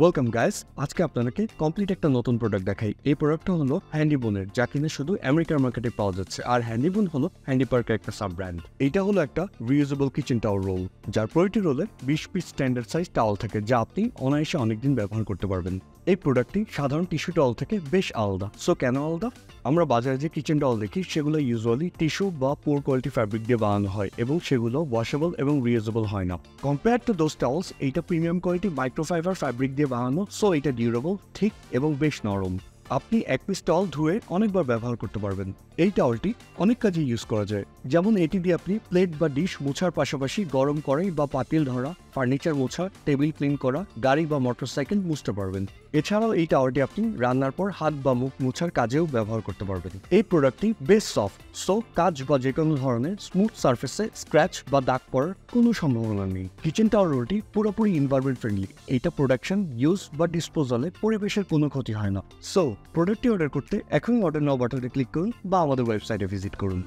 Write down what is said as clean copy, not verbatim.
Welcome guys, আজকে আপনাদেরকে complete একটা নতুন প্রোডাক্ট দেখাই। এই প্রোডাক্টটা হলো হ্যান্ডিবোনের, যা কিনা শুধু আমেরিকার মার্কেটে পাওয়া যাচ্ছে। আর হ্যান্ডিবোন হলো হ্যান্ডি পার্কের একটা সাব ব্র্যান্ড। এইটা হলো একটা রিউজেবল কিচেন টাওয়াল রোল, যার প্রতিটি রোলে 20 পিস স্ট্যান্ডার্ড সাইজ টাওয়াল থাকে, যা আপনি অনায়াসে অনেকদিন ব্যবহার করতে পারবেন। এই প্রোডাক্টটি সাধারণ টিস্যু টাওয়াল থেকে বেশ আলাদা। সো কেন আলাদা? আমরা বাজারে যে কিচেন টাওয়াল দেখি সেগুলো ইউজুয়ালি টিস্যু বা পুয়ার কোয়ালিটি ফ্যাব্রিক দিয়ে বানানো হয় এবং সেগুলো ওয়াশেবল এবং রিউজেবল হয় না। কম্পেয়ার টু দোজ টাওয়ালস, এইটা প্রিমিয়াম কোয়ালিটি মাইক্রোফাইবার ফ্যাব্রিক দিয়ে বানানো, সো এটা ডিউরেবল, ঠিক এবং বেশ নরম। আপনি এক পিস টাওয়াল ধুয়ে অনেকবার ব্যবহার করতে পারবেন। এই টাওয়ালটি অনেক কাজে ইউজ করা যায়, যেমন এটি দিয়ে আপনি প্লেট বা ডিশ মোছার পাশাপাশি গরম কড়াই বা পাতিল ধরা, ফার্নিচার মোছা, টেবিল ক্লিন করা, গাড়ি বা মোটরসাইকেল মুছতে পারবেন। এছাড়াও এই টাওয়ালটি আপনি রান্নার পর হাত বা মুখ মোছার কাজেও ব্যবহার করতে পারবেন। এই প্রোডাক্টটি বেশ সফট, সো কাজ বা যে কোনো ধরনের স্মুথ সারফেসে স্ক্র্যাচ বা দাগ পড়ার কোনো সম্ভাবনা নেই। কিচেন টাওয়াল রোলটি পুরোপুরি এনভায়রনমেন্ট ফ্রেন্ডলি। এটা প্রোডাকশন, ইউজ বা ডিসপোজালে পরিবেশের কোনো ক্ষতি হয় না। সো প্রোডাক্টটি অর্ডার করতে এখনই অর্ডার নাও বাটনে ক্লিক করুন বা আমাদের ওয়েবসাইটে ভিজিট করুন।